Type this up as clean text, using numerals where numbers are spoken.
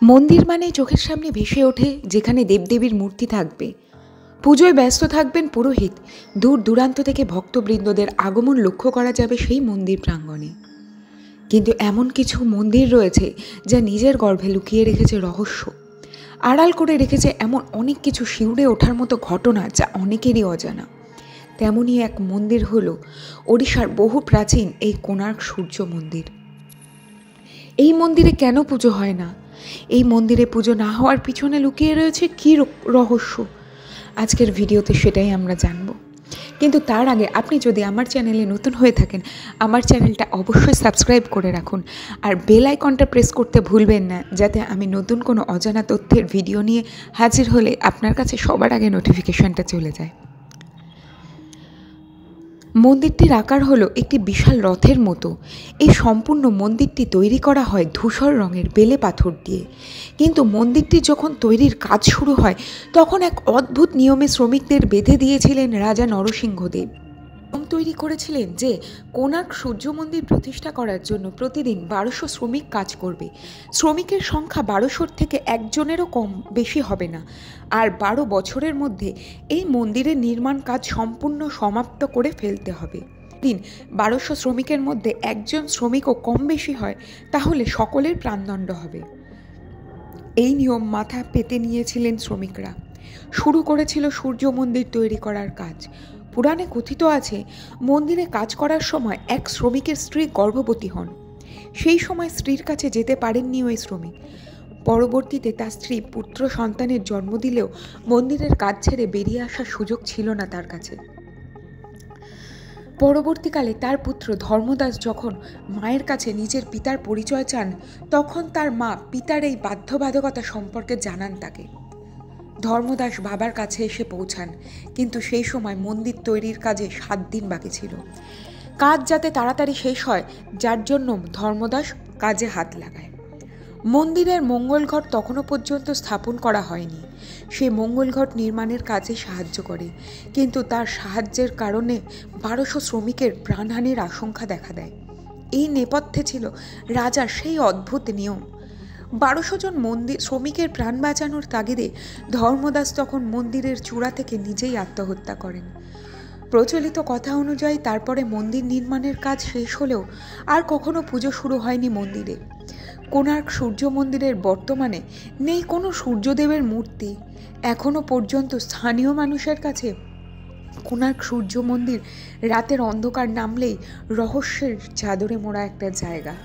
মন্দির মানে চোখের সামনে ভেসে ওঠে যেখানে দেবদেবীর মূর্তি থাকবে, পুজোয় ব্যস্ত থাকবেন পুরোহিত, দূর দূরান্ত থেকে ভক্তবৃন্দদের আগমন লক্ষ্য করা যাবে সেই মন্দির প্রাঙ্গণে। কিন্তু এমন কিছু মন্দির রয়েছে যা নিজের গর্ভে লুকিয়ে রেখেছে রহস্য, আড়াল করে রেখেছে এমন অনেক কিছু শিউরে ওঠার মতো ঘটনা যা অনেকেরই অজানা। তেমনই এক মন্দির হলো ওড়িশার বহু প্রাচীন এই কোণার্ক সূর্য মন্দির। এই মন্দিরে কেন পুজো হয় না? এই মন্দিরে পুজো না হওয়ার পিছনে লুকিয়ে রয়েছে কী রহস্য? আজকের ভিডিওতে সেটাই আমরা জানব। কিন্তু তার আগে আপনি যদি আমার চ্যানেলে নতুন হয়ে থাকেন, আমার চ্যানেলটা অবশ্যই সাবস্ক্রাইব করে রাখুন আর বেল আইকনটা প্রেস করতে ভুলবেন না, যাতে আমি নতুন কোনো অজানা তথ্যের ভিডিও নিয়ে হাজির হলে আপনার কাছে সবার আগে নোটিফিকেশনটা চলে যায়। মন্দিরটির আকার হলো একটি বিশাল রথের মতো। এই সম্পূর্ণ মন্দিরটি তৈরি করা হয় ধূসর রঙের বেলে পাথর দিয়ে। কিন্তু মন্দিরটি যখন তৈরির কাজ শুরু হয় তখন এক অদ্ভুত নিয়মে শ্রমিকদের বেঁধে দিয়েছিলেন রাজা নরসিংহদেব। তৈরি করেছিলেন যে কোণার্ক সূর্য মন্দির প্রতিষ্ঠা করার জন্য প্রতিদিন 1200 শ্রমিক কাজ করবে। শ্রমিকের সংখ্যা 1200 থেকে একজনেরও কম বেশি হবে না, আর 12 বছরের মধ্যে এই মন্দিরের নির্মাণ কাজ সম্পূর্ণ সমাপ্ত করে ফেলতে হবে। দিন 1200 শ্রমিকের মধ্যে একজন শ্রমিকও কম বেশি হয় তাহলে সকলের প্রাণদণ্ড হবে। এই নিয়ম মাথা পেতে নিয়েছিলেন শ্রমিকরা। শুরু করেছিল সূর্য মন্দির তৈরি করার কাজ। পুরাণে কথিত আছে, মন্দিরে কাজ করার সময় এক শ্রমিকের স্ত্রী গর্ভবতী হন। সেই সময় স্ত্রীর কাছে যেতে পারেননি ওই শ্রমিক। পরবর্তীতে তার স্ত্রী পুত্র সন্তানের জন্ম দিলেও মন্দিরের কাজ ছেড়ে বেরিয়ে আসার সুযোগ ছিল না তার কাছে। পরবর্তীকালে তার পুত্র ধর্মদাস যখন মায়ের কাছে নিজের পিতার পরিচয় চান, তখন তার মা পিতার এই বাধ্যবাধকতা সম্পর্কে জানান তাকে। ধর্মদাস বাবার কাছে এসে পৌঁছান, কিন্তু সেই সময় মন্দির তৈরির কাজে 7 দিন বাকি ছিল। কাজ যাতে তাড়াতাড়ি শেষ হয়, যার জন্য ধর্মদাস কাজে হাত লাগায়। মন্দিরের মঙ্গলঘট তখনও পর্যন্ত স্থাপন করা হয়নি। সে মঙ্গলঘট নির্মাণের কাজে সাহায্য করে, কিন্তু তার সাহায্যের কারণে 1200 শ্রমিকের প্রাণহানির আশঙ্কা দেখা দেয়। এই নেপথ্যে ছিল রাজার সেই অদ্ভুত নিয়ম। 1200 জন শ্রমিকের প্রাণ বাঁচানোর তাগিদে ধর্মদাস তখন মন্দিরের চূড়া থেকে নিজেই আত্মহত্যা করেন। প্রচলিত কথা অনুযায়ী তারপরে মন্দির নির্মাণের কাজ শেষ হলেও আর কখনো পুজো শুরু হয়নি মন্দিরে। কোণার্ক সূর্য মন্দিরের বর্তমানে নেই কোনো সূর্যদেবের মূর্তি। এখনো পর্যন্ত স্থানীয় মানুষের কাছে কোণার্ক সূর্য মন্দির রাতের অন্ধকার নামলেই রহস্যের চাদরে মোড়া একটা জায়গা।